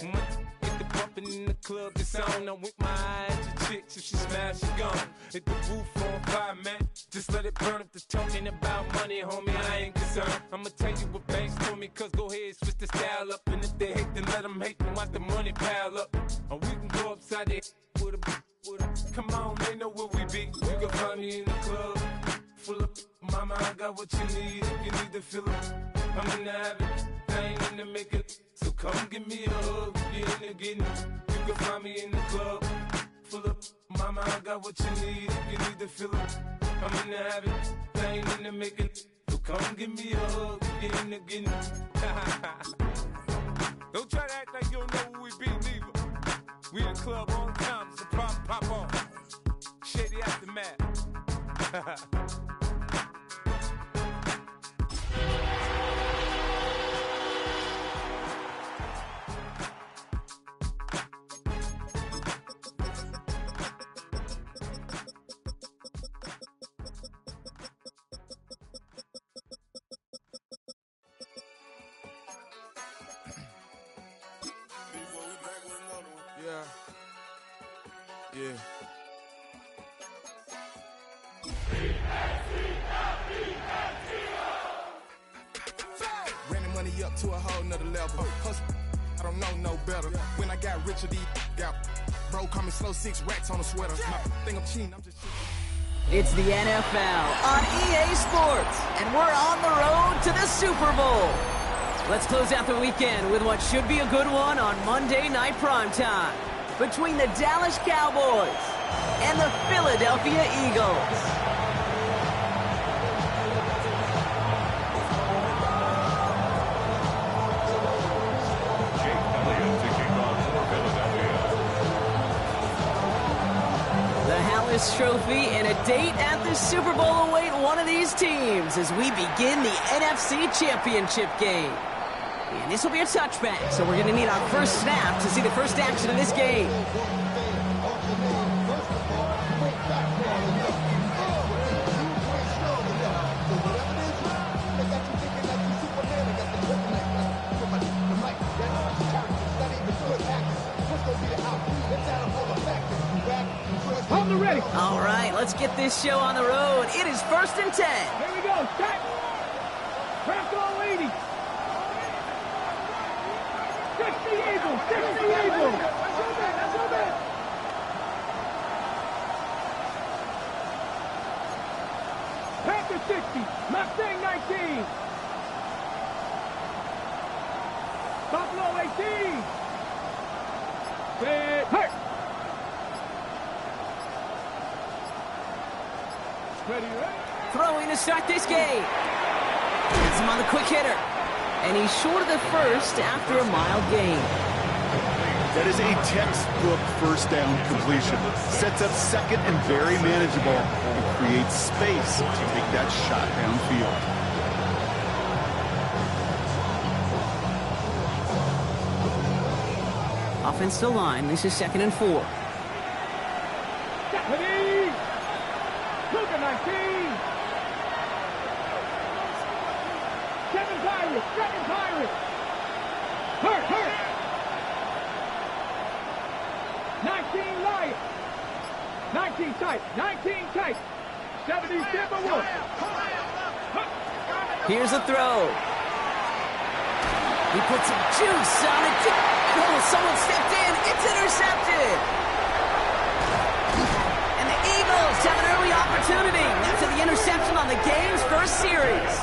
Get the bumping in the club, it's on. I'm with my eyes, the chicks, if she smash, she gone. Hit the roof on fire, man. Just let it burn. If they're talking about money, homie, I ain't concerned. I'ma tell you what banks told me, cause go ahead, switch the style up. And if they hate, then let them hate, then watch the money pile up. Or we can go upside there with a. Come on, they know where we be. You can find me in the club, full of mama, I got what you need. If you need to fill up, I'm in the habit, I ain't in the making. So come give me a hug, if you're in the getting. You can find me in the club, full of mama, I got what you need. If you need to fill up, I'm in the habit, I ain't in the making. So come give me a hug, if you're in the getting. Don't try to act like you don't know who we be, neither. We in the club all the time, it's a problem, pop on. Shady Aftermath. Yeah. Running money up to a whole nother level. Hustle, I don't know no better. When I got richer, these got bro call me slow 6 racks on a sweater. My thing I'm cheating, I'm just cheating. It's the NFL on EA Sports, and we're on the road to the Super Bowl. Let's close out the weekend with what should be a good one on Monday Night Primetime between the Dallas Cowboys and the Philadelphia Eagles. The Hallis Trophy and a date at the Super Bowl await one of these teams as we begin the NFC Championship game. And this will be a touchback, so we're going to need our first snap to see the first action of this game. Ready. All right, let's get this show on the road. It is 1st and 10. Here we go. Set. Crack all 80. 60 Eagles. 60 Eagles. Panther 60. Mustang 19. Buffalo 18. Hurt. Throwing to start this game. Gets him on the quick hitter. And he's short of the first after a mild gain. That is a textbook first down completion. Sets up second and very manageable and creates space to take that shot downfield. Offensive line. This is 2nd and 4. Luka 19. 7 Pirates. 7 Pirates. Hurt. 19 Lions. 19 tight. 19 tight. 70 Timberwolves. Here's a throw. He puts some juice on it. Oh, someone stepped in. It's intercepted. Eagles have an early opportunity after the interception on the game's first series.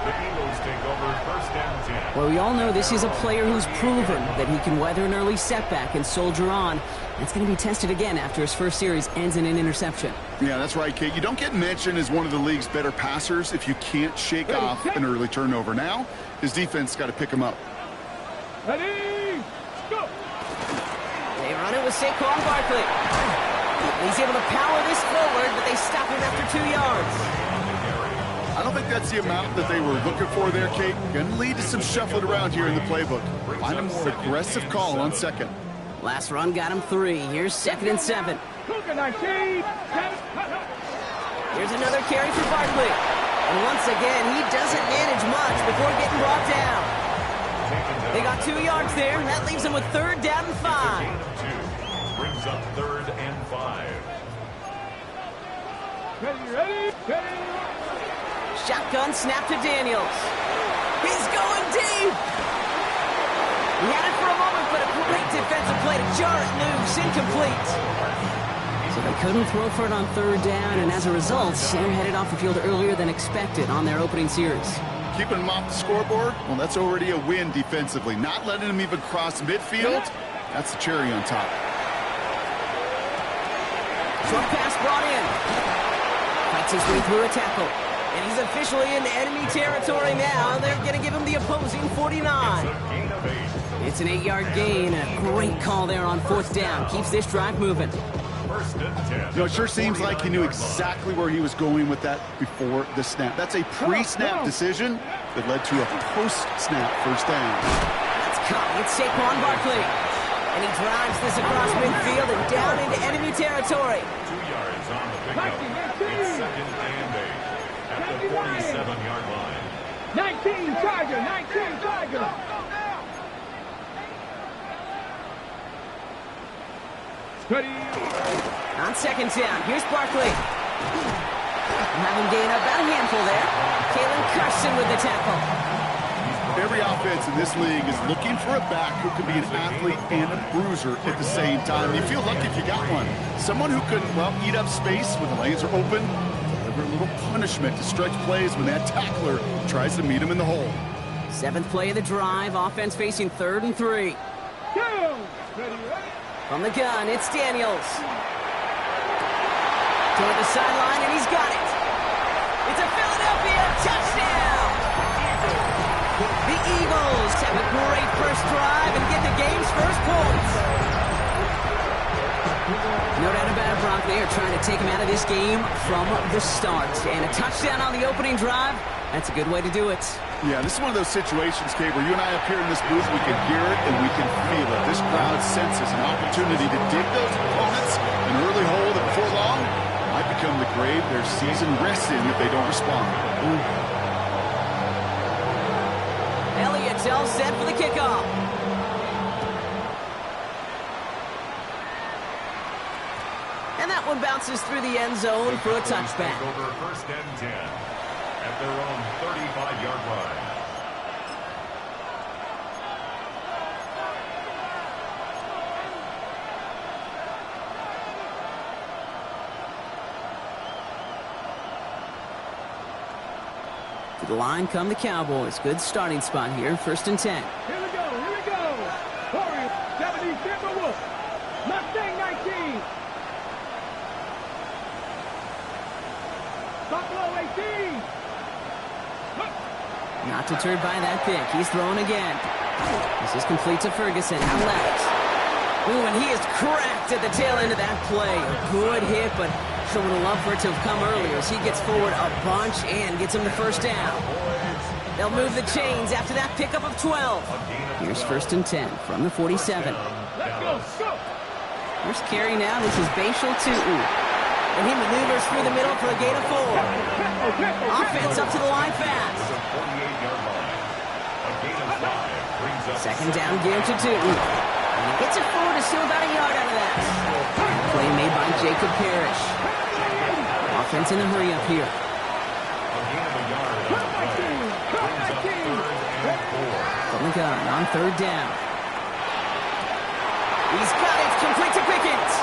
The Eagles take over 1st and 10. Well, we all know this is a player who's proven that he can weather an early setback and soldier on. It's going to be tested again after his first series ends in an interception. Yeah, that's right, Kate. You don't get mentioned as one of the league's better passers if you can't shake off an early turnover. Now, his defense got to pick him up. Ready, go! They run it with Saquon Barkley. He's able to power this forward, but they stop him after 2 yards. I don't think that's the amount that they were looking for there, Kate. Going to lead to some shuffling around here in the playbook. Find a more aggressive call on second. Last run got him 3. Here's 2nd and 7. Luka 19. Here's another carry for Barkley. And once again, he doesn't manage much before getting brought down. They got 2 yards there. That leaves them with 3rd down and 5. Gain of 2. Brings up 3rd and 5. Ready. Shotgun snap to Daniels. He's going deep. He had it for a moment, but a great defensive play to jar it loose. Incomplete. So they couldn't throw for it on 3rd down, and as a result, Sam headed off the field earlier than expected on their opening series. Keeping him off the scoreboard, well, that's already a win defensively. Not letting him even cross midfield, that's the cherry on top. Short pass brought in. Fights his way through a tackle. And he's officially in enemy territory now. They're going to give him the opposing 49. It's an 8-yard gain. A great call there on 4th down. Keeps this drive moving. It sure seems like he knew exactly where he was going with that before the snap. That's a pre-snap decision that led to a post-snap 1st down. It's caught. It's Saquon Barkley. And he drives this across midfield and down into enemy territory. 2 yards on the pickup. It's 2nd and 8 at the 47-yard line. 19 Charger. Ready. On 2nd down, here's Barkley. Having gained about a handful there. Kalen Carson with the tackle. Every offense in this league is looking for a back who can be an athlete and a bruiser at the same time. You feel lucky if you got one. Someone who can, well, eat up space when the lanes are open, deliver a little punishment to stretch plays when that tackler tries to meet him in the hole. 7th play of the drive, offense facing 3rd and 3. Ready. From the gun, it's Daniels. Toward the sideline, and he's got it. It's a Philadelphia touchdown! The Eagles have a great first drive and get the game's first points. No doubt about it, Brock. They are trying to take him out of this game from the start. And a touchdown on the opening drive, that's a good way to do it. Yeah, this is one of those situations, Kate, where you and I up here in this booth, we can hear it and we can feel it. This crowd senses an opportunity to dig those opponents an early hole that before long might become the grave their season rests in if they don't respond. Elliott's all set for the kickoff. And that one bounces through the end zone for a touchback. Over 1st and 10 at their own 35-yard line. To the line come the Cowboys. Good starting spot here, 1st and 10. Here we go. Warriors, 70 Timberwolves. Mustang 19. Buffalo 18. Not deterred by that pick. He's throwing again. This is complete to Ferguson. Out left. Ooh, and he is cracked at the tail end of that play. A good hit, but sure would have loved for it to have come earlier as he gets forward a bunch and gets him the 1st down. They'll move the chains after that pickup of 12. Here's 1st and 10 from the 47. Let's go. First carry now. This is Bashal Tutu. And he maneuvers through the middle for a gain of 4. Offense up to the line fast. 48-yard line. A gain of 5 brings up 2nd down again to Tutu. And he gets it forward to steal about a yard out of that. Play made by Jacob Parrish. Offense in the hurry up here. a gain of a yard on the play. Brings up 3rd and 4. From the gun on 3rd down. He's got it. Complete to Pickens.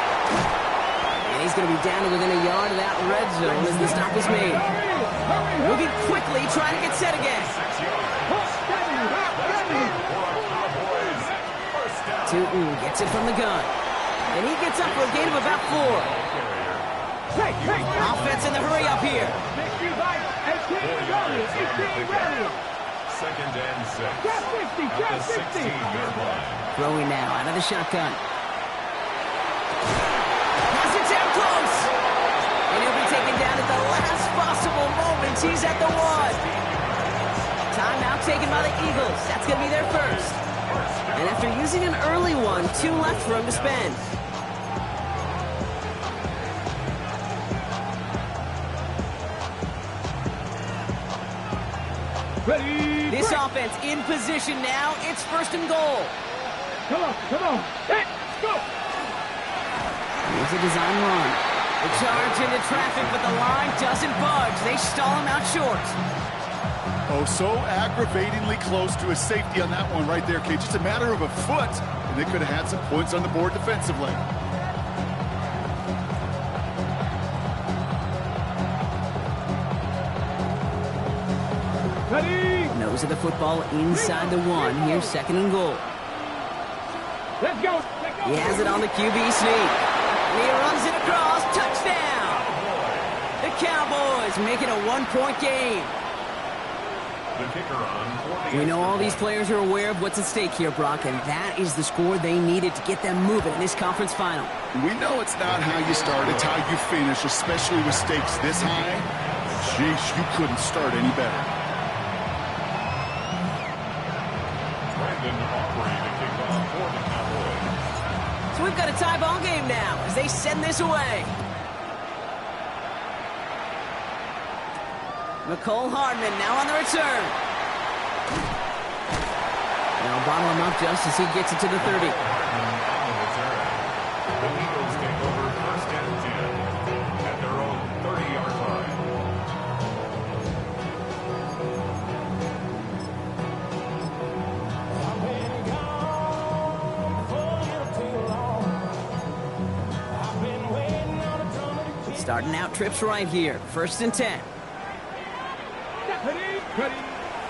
And he's going to be down to within a yard of that red zone as the stop is made. Moving quickly, trying to get set again. Tutu gets it from the gun. And he gets up for a gain of about 4. Offense in the hurry up here. 2nd and 6. At the 16-yard line. Throwing now out of the shotgun. Pass it down close. And he'll be taken down at the last possible moment. He's at the 1. Timeout taken by the Eagles. That's going to be their first. And after using an early one, 2 left for him to spend. Ready. This offense in position now. It's 1st and goal. Come on. Let's go. Here's a design run. The charge into traffic, but the line doesn't budge. They stall him out short. Oh, so aggravatingly close to a safety on that one right there, Kate. Just a matter of a foot, and they could have had some points on the board defensively. Ready? Nose of the football inside the 1. Here's 2nd and goal. Let's go. He has it on the QB sneak. And he runs it across. Touchdown! The Cowboys make it a 1-point game. The kicker on We know all these players are aware of what's at stake here, Brock, and that is the score they needed to get them moving in this conference final. We know it's not how you start, it's how you finish, especially with stakes this high. Jeez, you couldn't start any better. Brandon Aubrey to kick off for the Cowboys. So we've got a tie ball game now as they send this away. Nicole Hardman now on the return. Now bottle him up just as he gets it to the 30. The Eagles take over 1st and 10 at their own 30-yard line. Starting out trips right here. 1st and 10. Ready.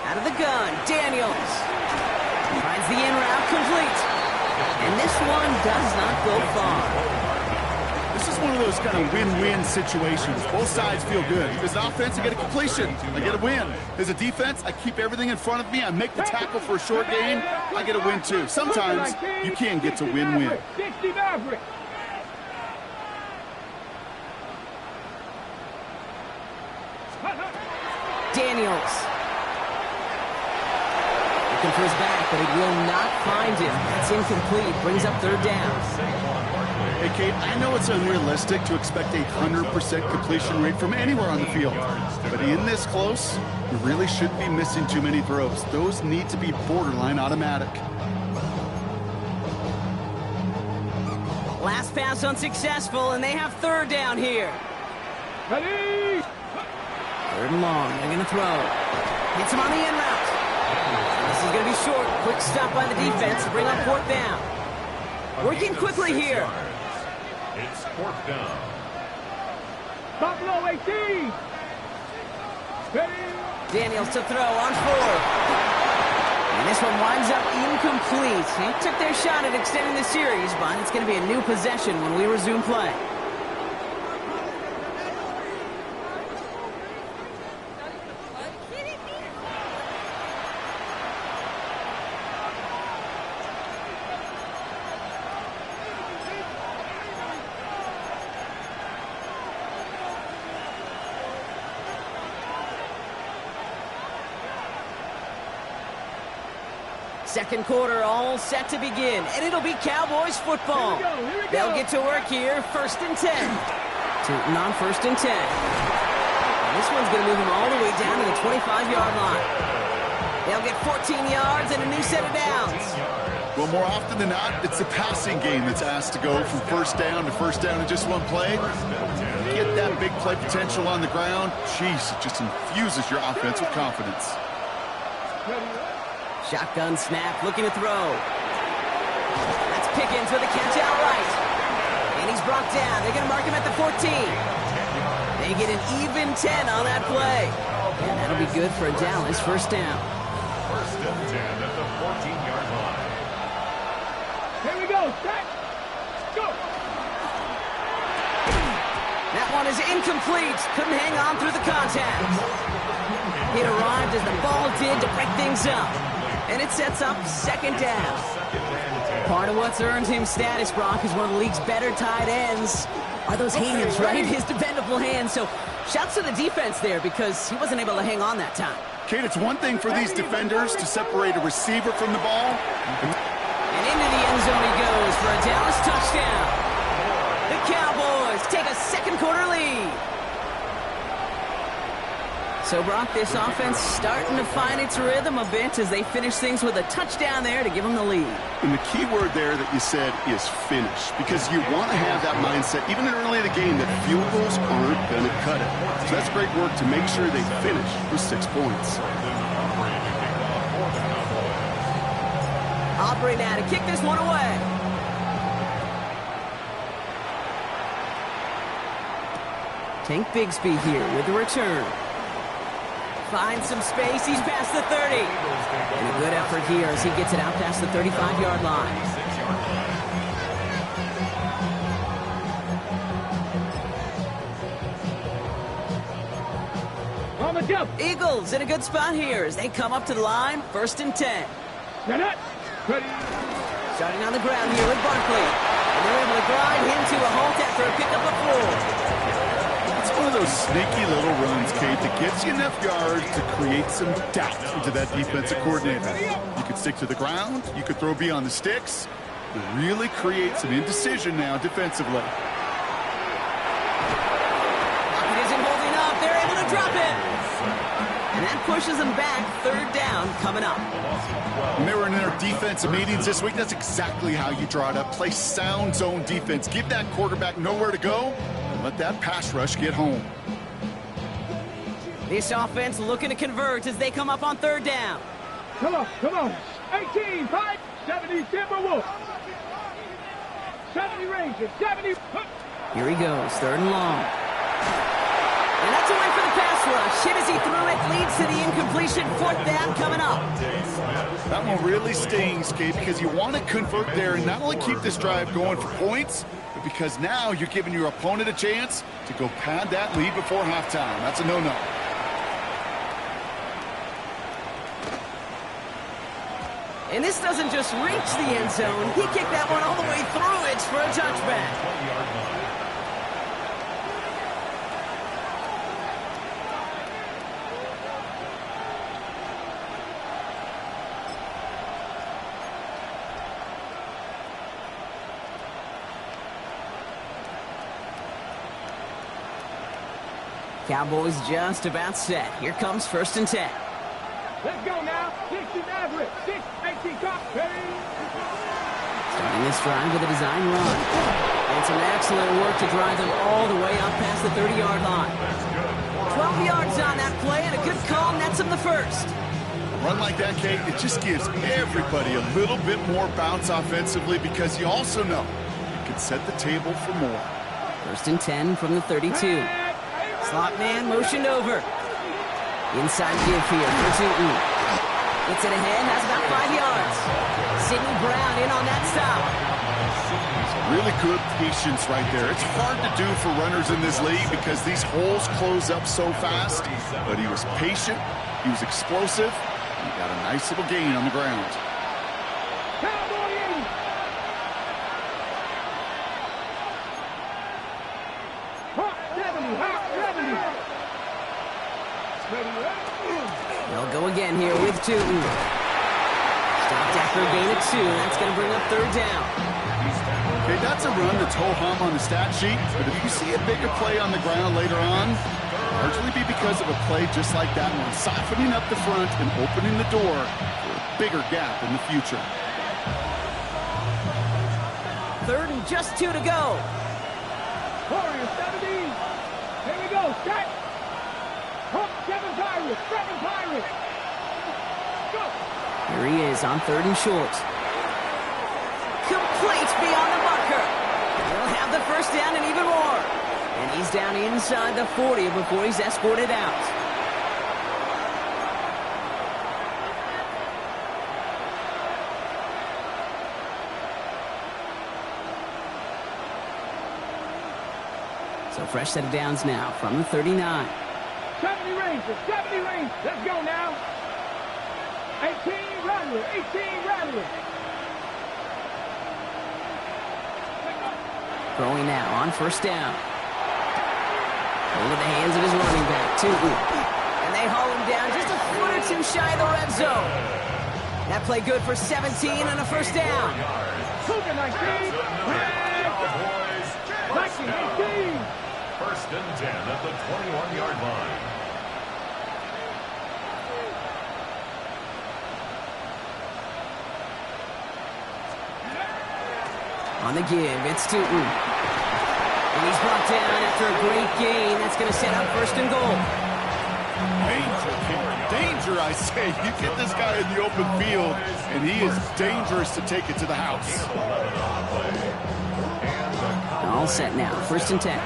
Out of the gun, Daniels. Finds the in route complete. And this one does not go far. This is one of those kind of win-win situations. Both sides feel good. As an offense, I get a completion. I get a win. As a defense, I keep everything in front of me. I make the tackle for a short gain. I get a win, too. Sometimes you can get to win-win. 60 Maverick. Daniels. Looking for his back, but he will not find him. That's incomplete. Brings up 3rd down. Hey, Kate, I know it's unrealistic to expect a 100% completion rate from anywhere on the field. But in this close, you really shouldn't be missing too many throws. Those need to be borderline automatic. Last pass unsuccessful, and they have 3rd down here. Ready. 3rd and long. They're going to throw. Hits him on the in route. This is going to be short. Quick stop by the defense to bring up 4th down. Working quickly here. It's 4th down. Buffalo 18. Ready. Daniels to throw on 4th. And this one winds up incomplete. He took their shot at extending the series, but it's going to be a new possession when we resume play. Second quarter all set to begin, and it'll be Cowboys football. Here we go. They'll get to work here, 1st and 10. Tootin' on 1st and 10. And this one's going to move them all the way down to the 25-yard line. They'll get 14 yards and a new set of downs. Well, more often than not, it's the passing game that's asked to go from 1st down to 1st down in just one play. Get that big play potential on the ground. Jeez, it just infuses your offense with confidence. Shotgun snap, looking to throw. That's Pickens with a catch out right. And he's brought down. They're going to mark him at the 14. They get an even 10 on that play. And that'll be good for a Dallas 1st down. 1st and 10 at the 14-yard line. Here we go. Set. Go. That one is incomplete. Couldn't hang on through the contact. It arrived as the ball did to break things up. And it sets up 2nd down. Part of what's earned him status, Brock, is one of the league's better tight ends. Are those hands, right? His dependable hands. So shouts to the defense there because he wasn't able to hang on that time. Kate, it's one thing for these defenders to separate a receiver from the ball. And into the end zone he goes for a Dallas touchdown. The Cowboys take a 2nd quarter lead. So, Brock, this offense starting to find its rhythm a bit as they finish things with a touchdown there to give them the lead. And the key word there that you said is finish, because you want to have that mindset, even early in the game, that field goals aren't going to cut it. So that's great work to make sure they finish with 6 points. Aubrey now to kick this one away. Tank Bigsby here with the return. Finds some space. He's past the 30. And a good effort here as he gets it out past the 35-yard line. On the jump. Eagles in a good spot here as they come up to the line. 1st and 10. Get it. Ready. Starting on the ground here with Barkley. And they're able to grind him to a halt after a pickup of 4. It's one of those sneaky little runs, Kate, that gets you enough yards to create some doubt into that defensive coordinator. You could stick to the ground. You could throw beyond the sticks. You really create some indecision now defensively. It isn't holding up. They're able to drop it. And that pushes them back. 3rd down coming up. When they were in their defensive meetings this week, that's exactly how you draw it up. Play sound zone defense. Give that quarterback nowhere to go. Let that pass rush get home. This offense looking to convert as they come up on 3rd down. Come on, come on. 18, 5, 70, Timberwolves. 70 Rangers, 70. Here he goes, 3rd and long. And that's away for the pass rush. Hit as he threw it, leads to the incompletion. 4th down coming up. That one really stings, Kate, because you want to convert there and not only keep this drive going for points, but because now you're giving your opponent a chance to go pad that lead before halftime. That's a no-no. And this doesn't just reach the end zone. He kicked that one all the way through. It's for a touchback. Cowboys just about set. Here comes 1st and 10. Let's go now. 60 Maverick. 6, 18 Cox. Starting this drive with a design run. And some excellent work to drive them all the way up past the 30-yard line. 12 yards on that play and a good call nets them the 1st. A run like that, Kate, it just gives everybody a little bit more bounce offensively because you also know you can set the table for more. 1st and 10 from the 32. Slot man motioned over. Inside give here for Tootin. Gets it ahead, has about 5 yards. Sidney Brown in on that stop. Really good patience right there. It's hard to do for runners in this league because these holes close up so fast. But he was patient, he was explosive, and he got a nice little gain on the ground. They'll go again here with Tootin. Stopped after a gain of 2. That's going to bring up 3rd down. Okay, that's a run that's ho-hum on the stat sheet, but if you see a bigger play on the ground later on, largely be because of a play just like that one, softening up the front and opening the door for a bigger gap in the future. 3rd and just 2 to go. Warriors 70. Here we go. Set. Hook, 7 Pirates. 7 Pirates. Go. Here he is on 3rd and short. Complete beyond the marker. He'll have the 1st down and even more. And he's down inside the 40 before he's escorted out. So fresh set of downs now from the 39. 70 Rangers. 70 Rangers. Let's go now. 18 Rattler. 18 Rattler. Throwing now on 1st down. Into the hands of his running back, Tootin. And they haul him down just a foot or 2 shy of the red zone. That play good for 17 and a 1st down. Cougar 19. 19, 18. 1st and 10 at the 21-yard line. On the give, it's Tootin. And he's brought down after a great gain. That's going to set up first and goal. Danger, I say. You get this guy in the open field, and he is dangerous to take it to the house. All set now, first and 10.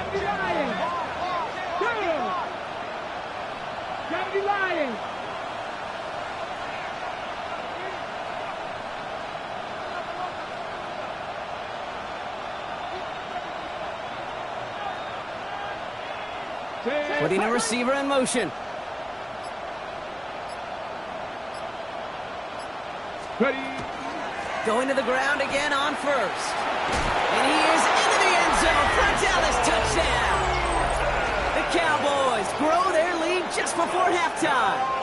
Putting a receiver in motion. Going to the ground again on first. And he is into the end zone for a Dallas touchdown. The Cowboys grow their lead just before halftime.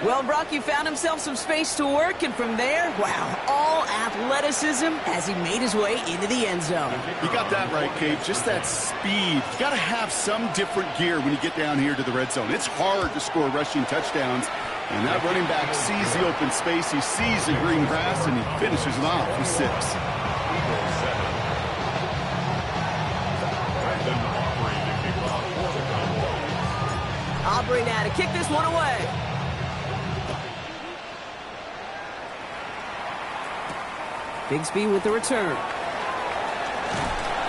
Well, Brock, he found himself some space to work, and from there, wow, all athleticism as he made his way into the end zone. You got that right, Cade. Just that speed. You got to have some different gear when you get down here to the red zone. It's hard to score rushing touchdowns, and that running back sees the open space, he sees the green grass, and he finishes it off with 6. Aubrey now to kick this one away. Bigsby with the return.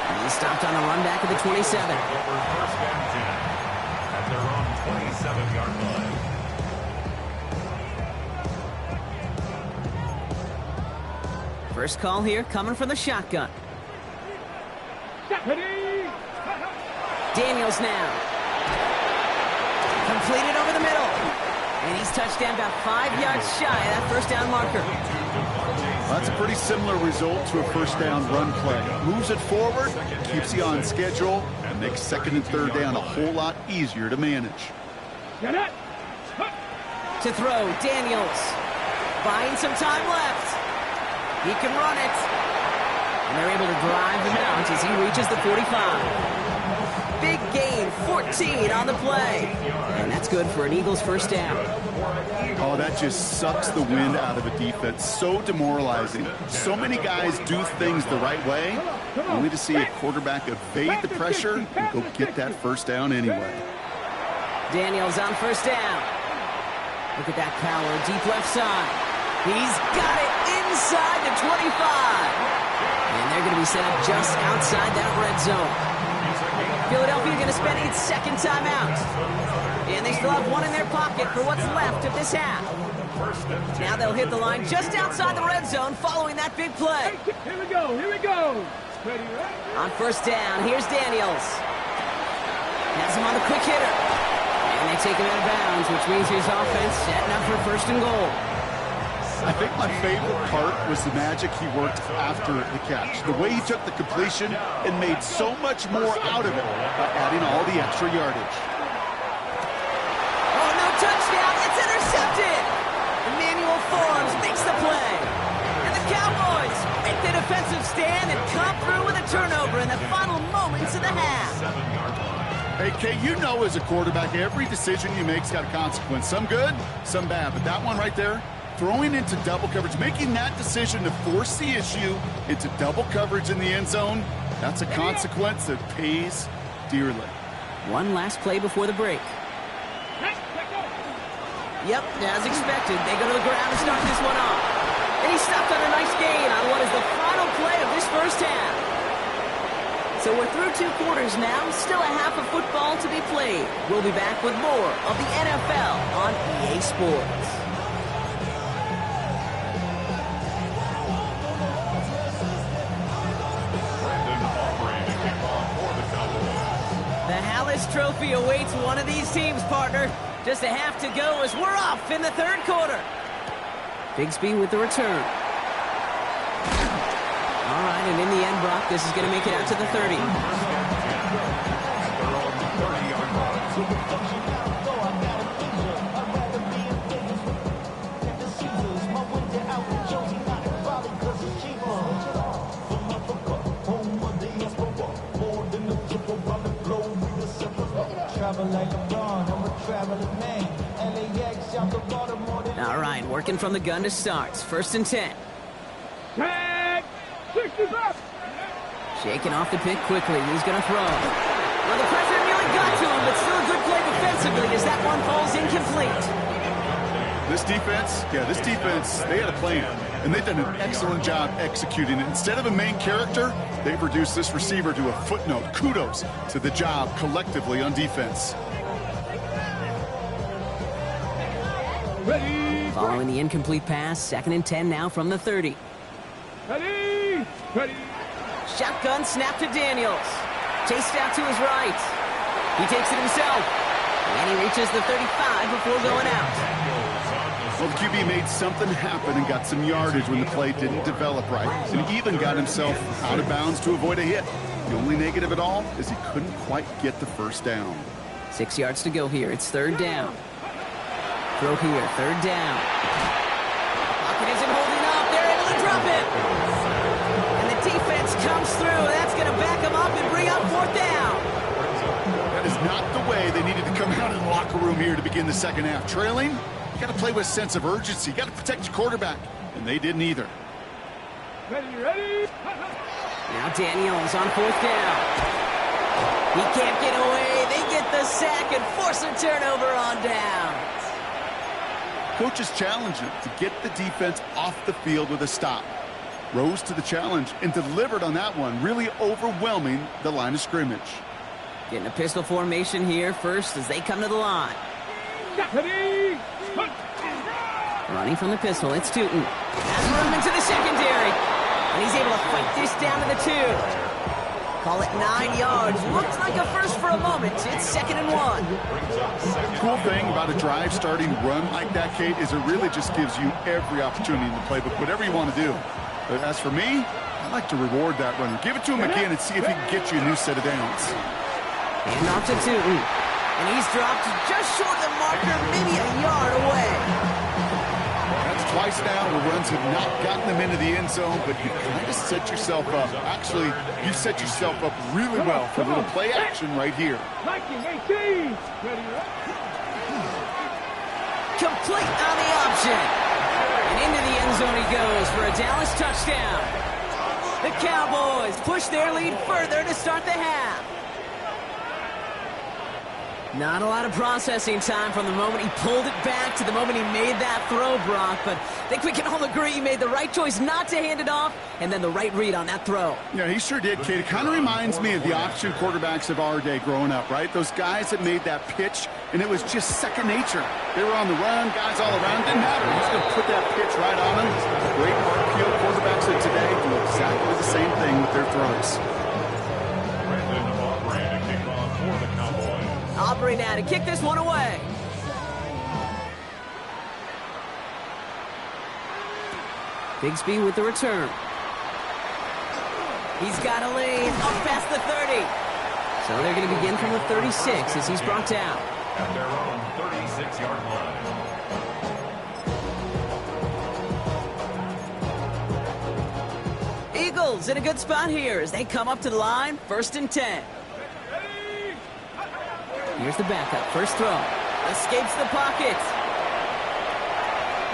And he's stopped on a run back at the 27. First and 10 at their own 27-yard line. First call here coming from the shotgun. Daniels now. Completed over the middle. And he's touched down about 5 yards shy of that first down marker. That's a pretty similar result to a first down run play. Moves it forward, keeps you on schedule, and makes second and third down a whole lot easier to manage. To throw, Daniels. Buying some time left. He can run it. And they're able to drive him out as he reaches the 45. Big gain, 14 on the play. And that's good for an Eagles first down. Oh, that just sucks the wind out of a defense. So demoralizing. So many guys do things the right way, only to see a quarterback evade the pressure and go get that first down anyway. Daniels on first down. Look at that power, deep left side. He's got it inside the 25. And they're going to be set up just outside that red zone. Philadelphia going to spend its second timeout. And they still have one in their pocket for what's left of this half. Now they'll hit the line just outside the red zone following that big play. Here we go, here we go. On first down, here's Daniels. Has him on the quick hitter. And they take him out of bounds, which means his offense setting up for first and goal. I think my favorite part was the magic he worked after the catch. The way he took the completion and made so much more out of it by adding all the extra yardage. Oh, no touchdown. It's intercepted. Emmanuel Forbes makes the play. And the Cowboys make the defensive stand and come through with a turnover in the final moments of the half. Hey, Kay, you know as a quarterback, every decision you make's got a consequence. Some good, some bad. But that one right there, throwing into double coverage, making that decision to force the issue into double coverage in the end zone, that's a consequence that pays dearly. One last play before the break. Yep, as expected, they go to the ground to start this one off. And he stopped on a nice gain on what is the final play of this first half. So we're through 2 quarters now, still a half of football to be played. We'll be back with more of the NFL on EA Sports. The Hallis Trophy awaits one of these teams, partner. Just a half to go as we're off in the third quarter. Bigsby with the return. All right, and in the end, Brock, this is going to make it out to the 30. All right, working from the gun to start. First and 10. Tag! 65. Shaking off the pick quickly. He's going to throw. Well, the pressure nearly got to him, but still a good play defensively as that one falls incomplete. This defense, they had a plan, and they've done an excellent job executing it. Instead of a main character, they've reduced this receiver to a footnote. Kudos to the job collectively on defense. Ready. Following the incomplete pass, 2nd and 10 now from the 30. Ready. Ready. Shotgun snap to Daniels. Chased out to his right. He takes it himself. And he reaches the 35 before going out. Well, the QB made something happen and got some yardage when the play didn't develop right. And even got himself out of bounds to avoid a hit. The only negative at all is he couldn't quite get the first down. 6 yards to go here. It's 3rd down. Throw here, 3rd down. Pocket isn't holding up. They're able to drop it. And the defense comes through. That's going to back them up and bring up 4th down. That is not the way they needed to come out of the locker room here to begin the second half. Trailing, you got to play with a sense of urgency. You got to protect your quarterback. And they didn't either. Ready, ready. Now Daniels on 4th down. He can't get away. They get the sack and force a turnover on downs. Coaches challenged him to get the defense off the field with a stop. Rose to the challenge and delivered on that one, really overwhelming the line of scrimmage. Getting a pistol formation here first as they come to the line. Ready. Running from the pistol, it's Tootin. Has room into the secondary. And he's able to fight this down to the 2. Call it 9 yards. Looks like a first for a moment. It's 2nd and 1. Cool thing about a drive starting run like that, Kate, is it really just gives you every opportunity in the playbook, whatever you want to do. But as for me, I like to reward that runner. Give it to him again and see if he can get you a new set of downs. And off to Tootin. And he's dropped just short of the marker, maybe a yard away. That's twice now where runs have not gotten them into the end zone, but you kind of set yourself up. Actually, you set yourself up really well for a little play action right here. 19, 18. Ready, Complete on the option. And into the end zone he goes for a Dallas touchdown. The Cowboys push their lead further to start the half. Not a lot of processing time from the moment he pulled it back to the moment he made that throw, Brock. But I think we can all agree he made the right choice not to hand it off, and then the right read on that throw. Yeah, he sure did, Kate. It kind of reminds me of the option quarterbacks of our day growing up, right? Those guys that made that pitch, and it was just second nature. They were on the run, guys all around. Didn't matter. He's going to put that pitch right on them. Great RPO quarterbacks of today do exactly the same thing with their throws. Aubrey now to kick this one away. Bigsby with the return. He's got a lane up past the 30. So they're going to begin from the 36 as he's brought down. At their own 36-yard line. Eagles in a good spot here as they come up to the line, 1st and 10. Here's the backup. First throw. Escapes the pocket.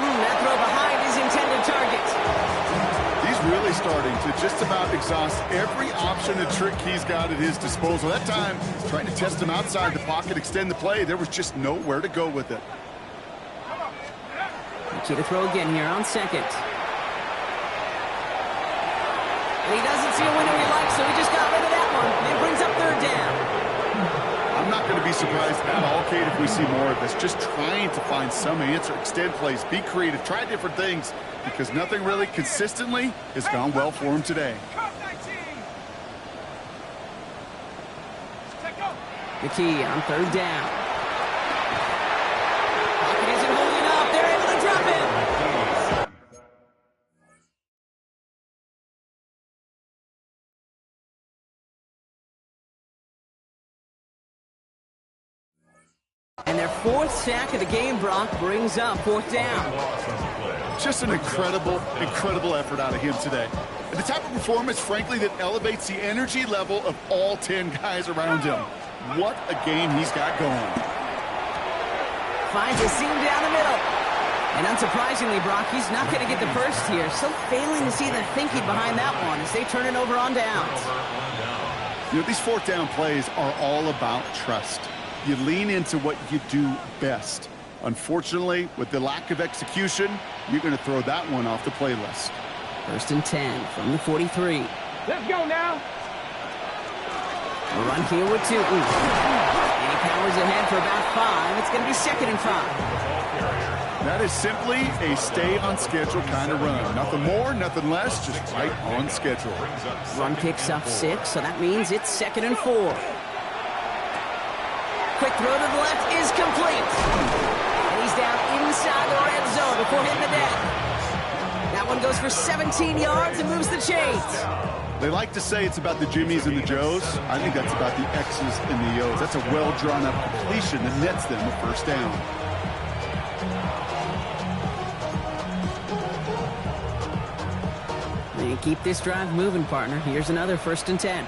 That throw behind his intended target. He's really starting to just about exhaust every option and trick he's got at his disposal. That time, trying to test him outside the pocket, extend the play, there was just nowhere to go with it. Key to throw again here on 2nd. And he doesn't see a window he likes, so he just got rid of that one. It brings up 3rd down. I'm not going to be surprised at all, Kate, if we see more of this. Just trying to find some answer, extend plays, be creative, try different things, because nothing really consistently has gone well for him today. The key on 3rd down. Pocket isn't holding up. They're able to drop it. And their 4th sack of the game, Brock, brings up 4th down. Just an incredible, incredible effort out of him today. And the type of performance, frankly, that elevates the energy level of all 10 guys around him. What a game he's got going. Finds a seam down the middle. And unsurprisingly, Brock, he's not going to get the first here. Still failing to see the thinking behind that one as they turn it over on downs. You know, these fourth down plays are all about trust. You lean into what you do best. Unfortunately, with the lack of execution, you're going to throw that one off the playlist. 1st and 10 from the 43. Let's go now. A run here with Tootin. And he powers ahead for about 5. It's going to be 2nd and 5. That is simply a stay-on-schedule kind of run. Nothing more, nothing less, just right on schedule. Run picks up 6, so that means it's 2nd and 4. Quick throw to the left is complete. And he's down inside the red zone before hitting the deck. That one goes for 17 yards and moves the chains. They like to say it's about the Jimmies and the Joes. I think that's about the X's and the O's. That's a well-drawn-up completion that nets them a first down. They keep this drive moving, partner. Here's another 1st and 10.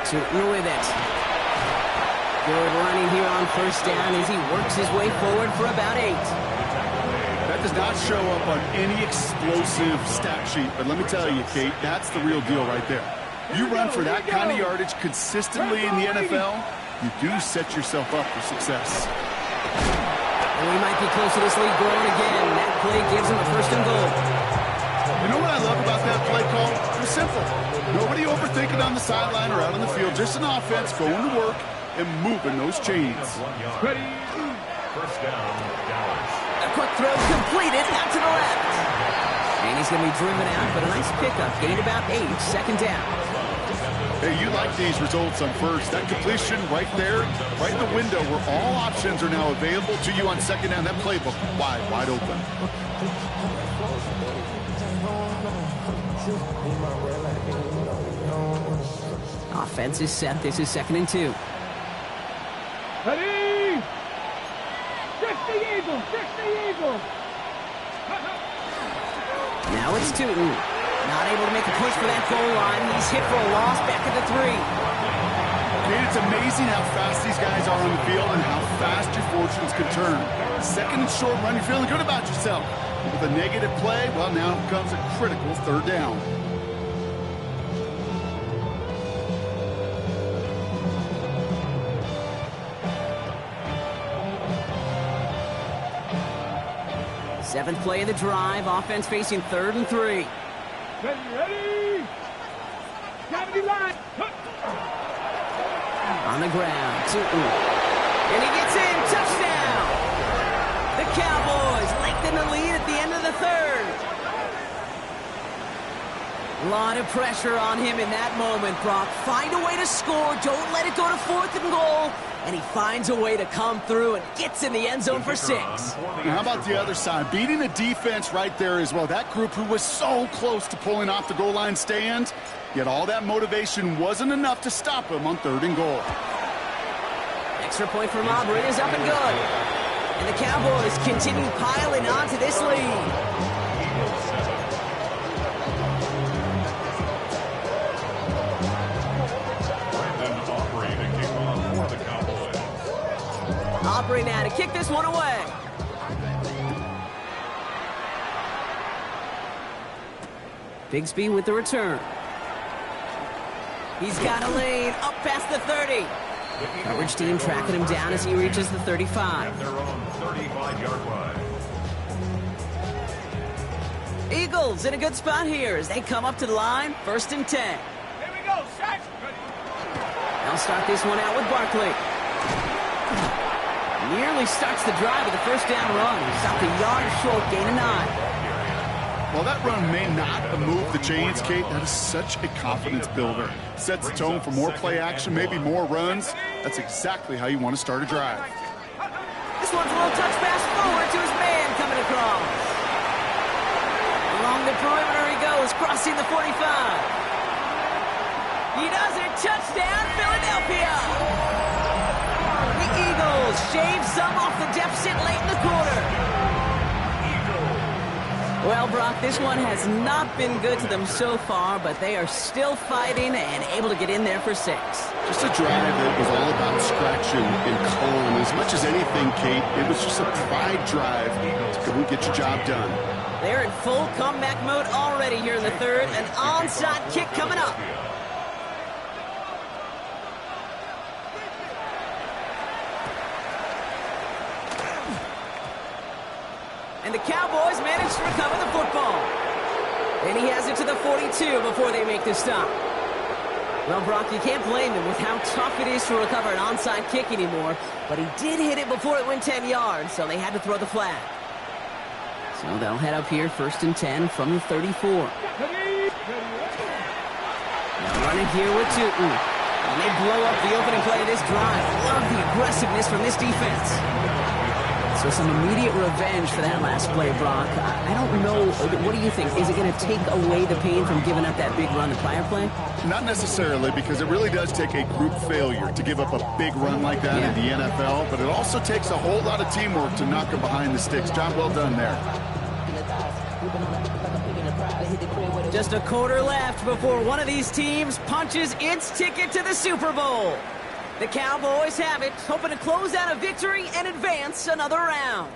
Tootin with it. Good running here on 1st down as he works his way forward for about 8. That does not show up on any explosive stat sheet, but let me tell you, Kate, that's the real deal right there. You run for that kind of yardage consistently in the NFL, you do set yourself up for success. And we might be close to this league growing again. That play gives him a 1st and goal. You know what I love about that play call? It's simple. Nobody overthinking on the sideline or out on the field. Just an offense going to work and moving those chains. Ready. 1st down, Dallas. A quick throw completed out to the left. And he's going to be driven out, but a nice pickup. Gained about 8, 2nd down. Hey, you like these results on 1st. That completion right there, right in the window where all options are now available to you on 2nd down. That playbook wide open. Offense is set. This is 2nd and 2. Ready. 60 Eagles. 60 Eagles. Now it's Tootin. Not able to make a push for that goal line. He's hit for a loss back at the 3. Kate, it's amazing how fast these guys are on the field and how fast your fortunes can turn. 2nd and short run, you're feeling good about yourself. With a negative play, well, now comes a critical 3rd down. Seventh play of the drive. Offense facing 3rd and 3. Ready. 70 line. On the ground. Tootin. And he gets in. Touchdown. The Cowboys lengthen the lead at the end of the 3rd. A lot of pressure on him in that moment, Brock. Find a way to score. Don't let it go to 4th and goal. And he finds a way to come through and gets in the end zone for 6. Now, how about the other side? Beating the defense right there as well. That group who was so close to pulling off the goal line stand, yet all that motivation wasn't enough to stop him on 3rd and goal. Extra point from Aubrey is up and good. And the Cowboys continue piling on to this lead. Aubrey now to kick this one away. Bigsby with the return. He's got a lane up past the 30. Coverage team tracking him down as he reaches the 35. Their own 35-yard line. Eagles in a good spot here as they come up to the line. 1st and 10. Here we go, Shaq. They'll start this one out with Barkley. Nearly starts the drive with a 1st down run. He stopped a yard short, gain of 9. While that run may not have moved the chains, Kate, that is such a confidence builder. Sets the tone for more play action, maybe more runs. That's exactly how you want to start a drive. This one's a little touch pass forward to his man coming across. Along the perimeter he goes, crossing the 45. He does it. Touchdown, Philadelphia. The Eagles shave some off the deficit late in the quarter. Well, Brock, this one has not been good to them so far, but they are still fighting and able to get in there for 6. Just a drive that was all about scratching and calling. As much as anything, Kate, it was just a pride drive to go and get your job done. They're in full comeback mode already here in the third. An onside kick coming up. And the Cowboys manage to recover the football. And he has it to the 42 before they make the stop. Well, Brock, you can't blame him with how tough it is to recover an onside kick anymore. But he did hit it before it went 10 yards, so they had to throw the flag. So they'll head up here, 1st and 10 from the 34. Now running here with Tootin. And they blow up the opening play of this drive. Love the aggressiveness from this defense. So some immediate revenge for that last play, Brock. I don't know. What do you think? Is it going to take away the pain from giving up that big run the prior play? Not necessarily, because it really does take a group failure to give up a big run like that in the NFL, but it also takes a whole lot of teamwork to knock them behind the sticks. Job well done there. Just a quarter left before one of these teams punches its ticket to the Super Bowl. The Cowboys have it, hoping to close out a victory and advance another round.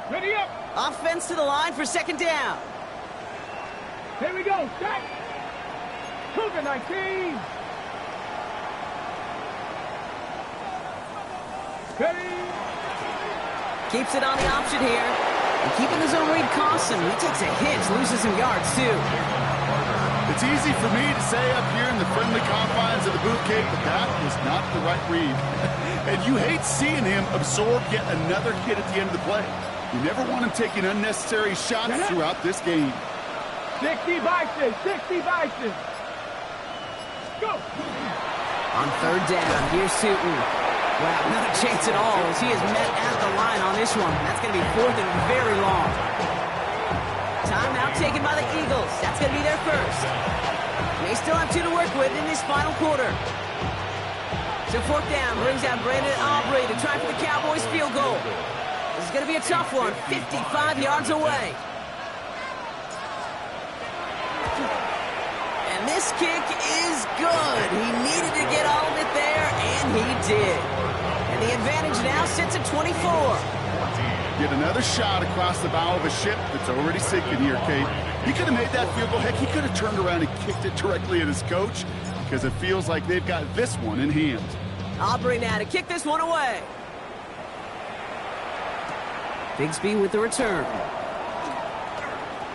Ready up. Offense to the line for 2nd down. Here we go. Set. Cougar 19. Ready. Keeps it on the option here. And keeping the zone read costs him. He takes a hit, loses some yards too. It's easy for me to say up here in the friendly confines of the boot cake, but that was not the right read. And you hate seeing him absorb yet another hit at the end of the play. You never want him taking unnecessary shots throughout this game. 60 Bison, 60 Bison. Go. On 3rd down, here's Tootin. Wow, not a chance at all as he is met at the line on this one. That's going to be 4th and very long. Timeout taken by the Eagles. That's going to be their first. They still have 2 to work with in this final quarter. So 4th down brings out Brandon Aubrey to try for the Cowboys field goal. This is going to be a tough one, 55 yards away. And this kick is good. He needed to get all of it there, and he did. And the advantage now sits at 24. Get another shot across the bow of a ship that's already sinking here, Kate. He could have made that field goal. Heck, he could have turned around and kicked it directly at his coach because it feels like they've got this one in hand. Aubrey now to kick this one away. Bigsby with the return.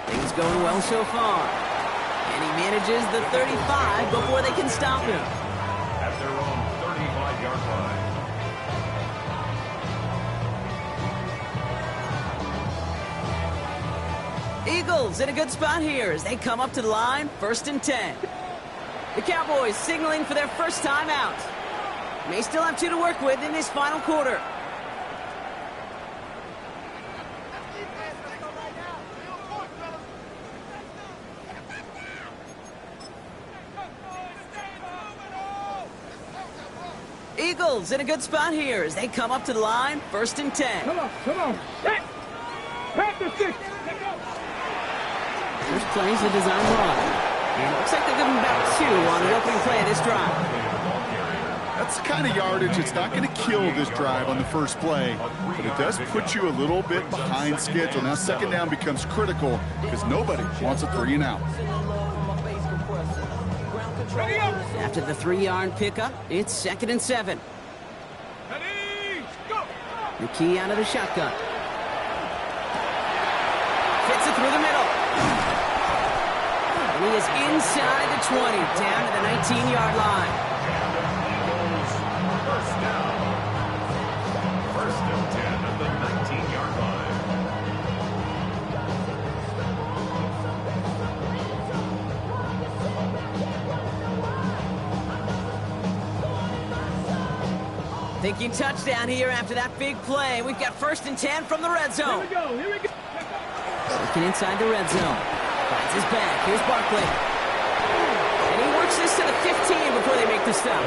Things going well so far. And he manages the 35 before they can stop him. At their own 35-yard line. Eagles in a good spot here as they come up to the line, 1st and 10. The Cowboys signaling for their first time out. May still have 2 to work with in this final quarter. Eagles in a good spot here as they come up to the line, 1st and 10. Come on. Set. Panther 6. First plays the design run. And it looks like they'll give them about 2 on the opening play of this drive. That's the kind of yardage it's not going to kill this drive on the first play, but it does put you a little bit behind schedule. Now 2nd down becomes critical because nobody wants a 3 and out. After the 3-yard pickup, it's 2nd and 7. Ready. Go. The key out of the shotgun. Fits it through the middle. And he is inside the 20, down to the 19-yard line. First down. 1st and 10 at the 19-yard line. Thinking touchdown here after that big play. We've got 1st and 10 from the red zone. Here we go. Looking inside the red zone. Finds his back. Here's Barkley. And he works this to the 15 before they make the stop.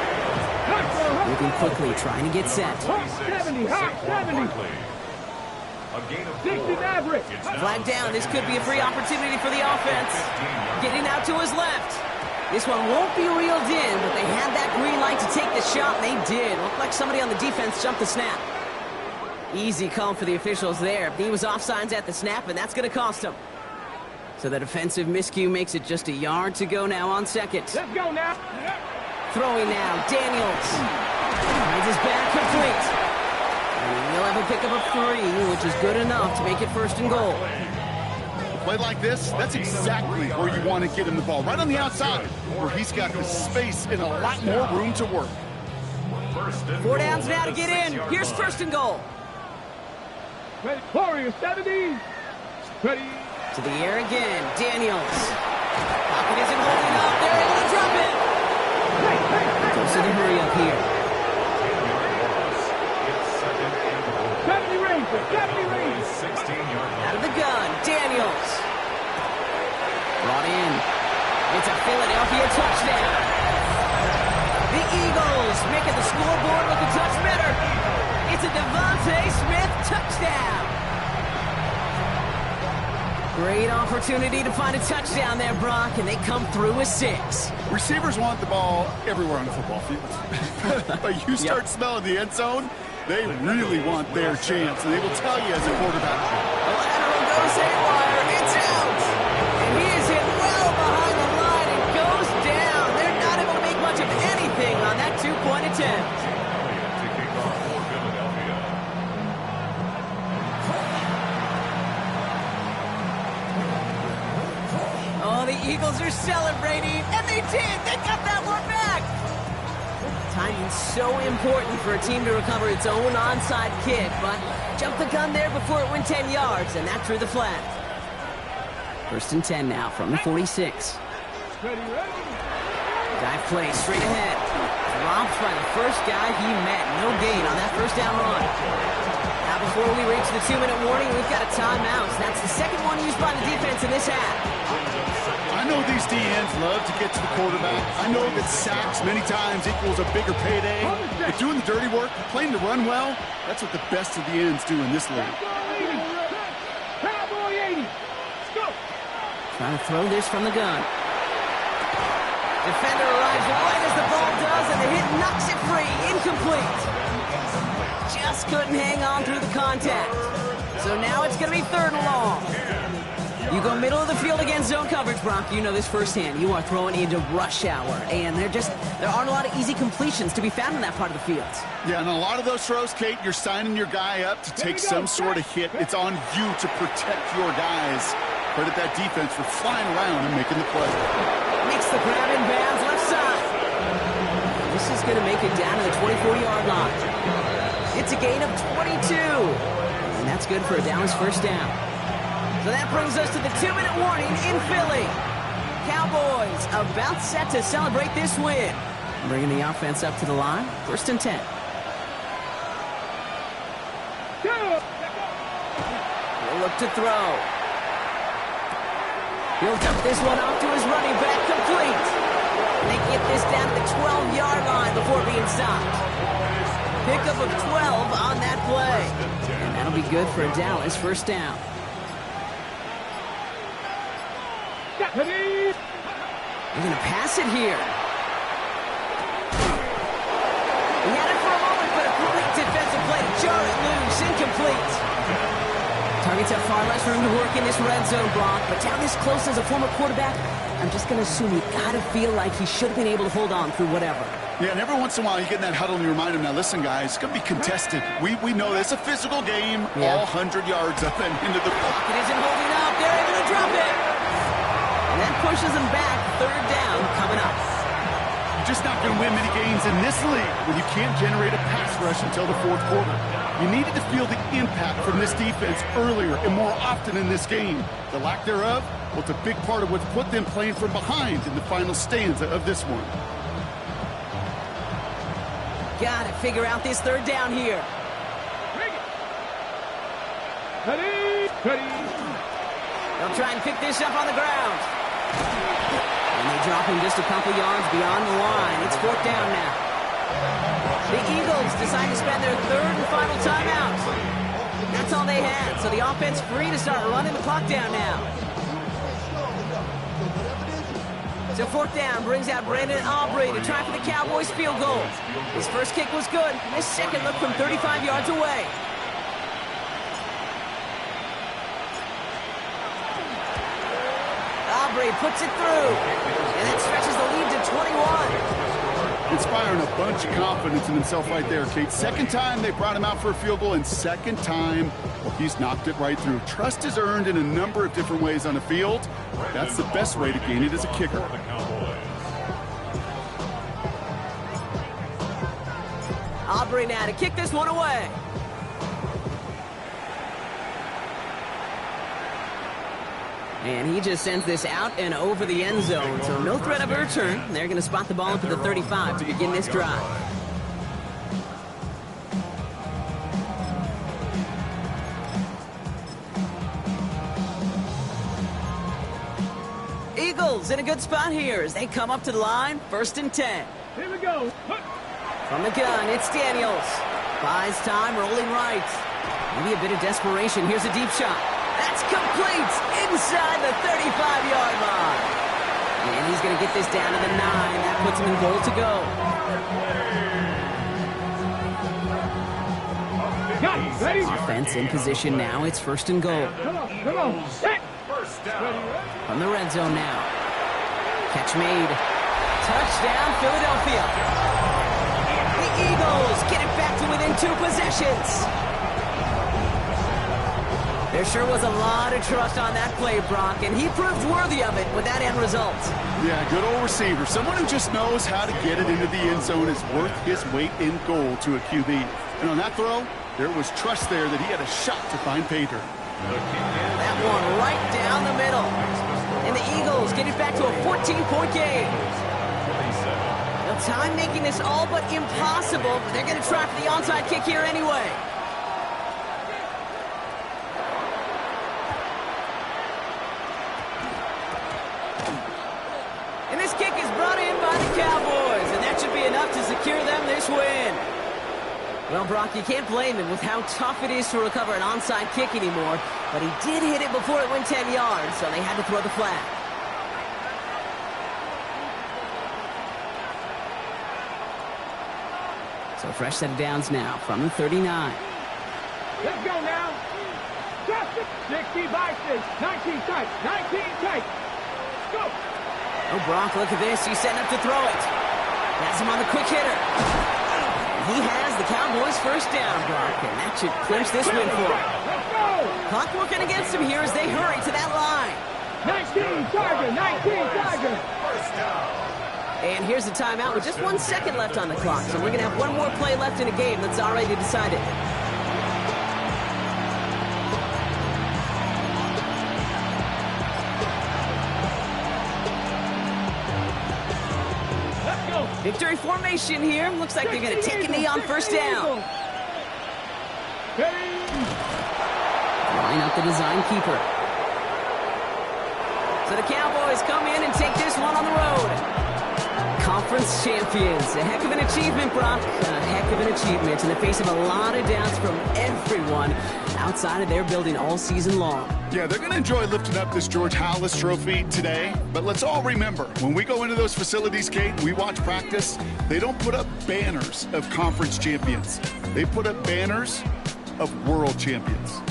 Moving quickly, trying to get set. Hot 70, hot 70. A gain of 60 Maverick. Flag down. This could be a free opportunity for the offense. Getting out to his left. This one won't be reeled in, but they had that green light to take the shot, and they did. Looked like somebody on the defense jumped the snap. Easy call for the officials there. He was offsides at the snap, and that's going to cost him. So the defensive miscue makes it just a yard to go now on 2nd. Let's go now. Throwing now, Daniels. Finds his back complete. And he'll have a pickup of 3, which is good enough to make it 1st and goal. Play like this, that's exactly where you want to get him the ball. Right on the outside, where he's got the space and a lot more room to work. 4 downs now to get in. Here's 1st and goal. Ready. Warrior 70. Ready. To the air again, Daniels. Pocket isn't holding up. They're able to drop it. Goes to the hurry up here. 70 Ranger. 70 Ranger. 16-yard line. Out of the gun, Daniels. Brought in. It's a Philadelphia touchdown. The Eagles making the scoreboard look a touch better. It's a Devontae Smith touchdown. Great opportunity to find a touchdown there, Brock, and they come through with 6. Receivers want the ball everywhere on the football field. But you start smelling the end zone, they really want their chance, and they will tell you as a quarterback. The lateral goes haywire. It's out. And he is hit well behind the line and goes down. They're not able to make much of anything on that 2-point attempt. To kick off for Philadelphia. Oh, the Eagles are celebrating, and they did. They got that one back. Timing's so important for a team to recover its own onside kick, but jumped the gun there before it went 10 yards, and that drew the flag. 1st and 10 now from the 46. Ready. Dive play straight ahead. Dropped by the first guy he met. No gain on that 1st down run. Now before we reach the 2-minute warning, we've got a timeout. That's the 2nd one used by the defense in this half. I know these DNs love to get to the quarterback. I know that sacks many times equals a bigger payday. But doing the dirty work, playing to run well, that's what the best of the ends do in this league. Cowboy 80. Let's go. Trying to throw this from the gun. Defender arrives right as the ball does, and the hit knocks it free. Incomplete. Just couldn't hang on through the contact. So now it's going to be 3rd and long. You go middle of the field against zone coverage, Brock. You know this firsthand. You are throwing into rush hour, and there aren't a lot of easy completions to be found in that part of the field. Yeah, and a lot of those throws, Kate, you're signing your guy up to take some sort of hit. It's on you to protect your guys. Credit that defense for flying around and making the play. Makes the grab in bounds left side. This is going to make it down to the 24-yard line. It's a gain of 22. And that's good for a Dallas 1st down. So that brings us to the 2-minute warning in Philly. Cowboys about set to celebrate this win. Bringing the offense up to the line. 1st and 10. He'll look to throw. He'll dump this one off to his running back, complete. And they get this down to the 12-yard line before being stopped. Pickup of 12 on that play. And that'll be good for a Dallas 1st down. They're going to pass it here. He had it for a moment, but a complete defensive play to jar it loose. Incomplete. Targets have far less room to work in this red zone, Brock, but down this close as a former quarterback, I'm just going to assume you got to feel like he should have been able to hold on through whatever. Yeah, and every once in a while you get in that huddle and you remind him, now listen, guys, it's going to be contested. We know it's a physical game, all 100 yards up and into the pocket isn't holding up. They're able to drop it. And that pushes them back. 3rd down coming up. You're just not going to win many games in this league when you can't generate a pass rush until the 4th quarter. You needed to feel the impact from this defense earlier and more often in this game. The lack thereof, well, it's a big part of what's put them playing from behind in the final stanza of this one. Gotta figure out this third down here. They'll try and pick this up on the ground. And they drop him just a couple yards beyond the line. It's fourth down now. The Eagles decide to spend their third and final timeout. That's all they had, so the offense free to start running the clock down now. So fourth down brings out Brandon Aubrey to try for the Cowboys field goal. His first kick was good. His second look from 35 yards away. Aubrey puts it through, and that stretches the lead to 21. Inspiring a bunch of confidence in himself right there, Kate. Second time they brought him out for a field goal, and second time, well, he's knocked it right through. Trust is earned in a number of different ways on the field. That's the best way to gain it as a kicker. Aubrey now to kick this one away. And he just sends this out and over the end zone, so no threat of a return. They're going to spot the ball into the 35 to begin this drive. Eagles in a good spot here as they come up to the line, 1st and 10. Here we go. From the gun, it's Daniels. Buys time, rolling right. Maybe a bit of desperation. Here's a deep shot. That's complete inside the 35-yard line. And he's going to get this down to the 9. That puts him in goal to go. Got it. Ready? Offense in position now. It's 1st and goal. Come on. Set. From the red zone now. Catch made. Touchdown, Philadelphia. The Eagles get it back to within 2 possessions. There sure was a lot of trust on that play, Brock, and he proved worthy of it with that end result. Yeah, good old receiver. Someone who just knows how to get it into the end zone is worth his weight in gold to a QB. And on that throw, there was trust there that he had a shot to find pay dirt. That one right down the middle. And the Eagles get it back to a 14-point game. Well, time making this all but impossible, but they're going to try for the onside kick here anyway. And this kick is brought in by the Cowboys, and that should be enough to secure them this win. Well, Brock, you can't blame him with how tough it is to recover an onside kick anymore, but he did hit it before it went 10 yards, so they had to throw the flag. So fresh set of downs now from the 39. Let's go now. Just 60 by 6. 19 tight. 19 tight. Go. Oh, Brock, look at this. He's setting up to throw it. Has him on the quick hitter. He has the Cowboys' first down, Brock, and that should clinch this win for him. Let's go. Clock working against him here as they hurry to that line. 19 Tiger. 19 Tiger. And here's the timeout with just 1 second left on the clock, so we're going to have one more play left in a game that's already decided. Victory formation here. Looks like they're going to take a knee on first down. Line up the design keeper. So the Cowboys come in and take this one on the road. Conference champions. A heck of an achievement, Brock. A heck of an achievement in the face of a lot of doubts from everyone outside of their building all season long. Yeah, they're going to enjoy lifting up this George Halas trophy today. But let's all remember, when we go into those facilities, Kate, we watch practice, they don't put up banners of conference champions. They put up banners of world champions.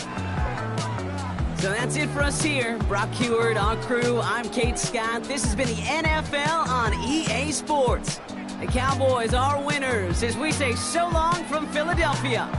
So that's it for us here. Brock Heward, our crew, I'm Kate Scott. This has been the NFL on EA Sports. The Cowboys are winners as we say so long from Philadelphia.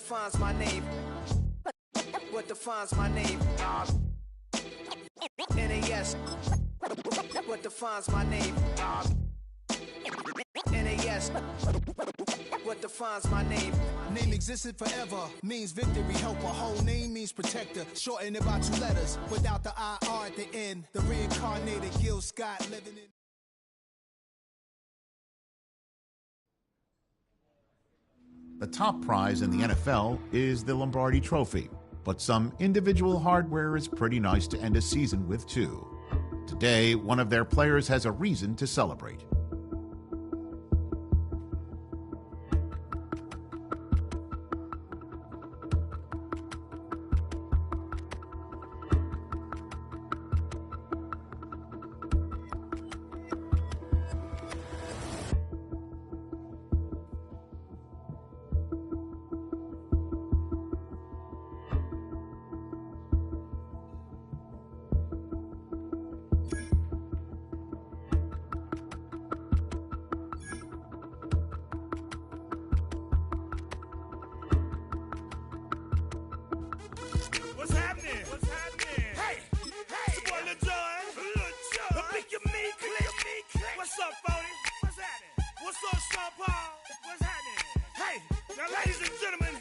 defines my name? What defines my name? NAS. What defines my name? NAS. What defines my name? Name existed forever, means victory, helper. Whole name means protector. Shorten it by 2 letters, without the IR at the end. The reincarnated Gil Scott living in. The top prize in the NFL is the Lombardi Trophy, but some individual hardware is pretty nice to end a season with too. Today, one of their players has a reason to celebrate. What's happening? What's happening? Hey, it's your boy Lil Jon. Click your me, click. What's up, 40? What's happening? What's up, Sean Paul? What's happening? Hey, now ladies and gentlemen,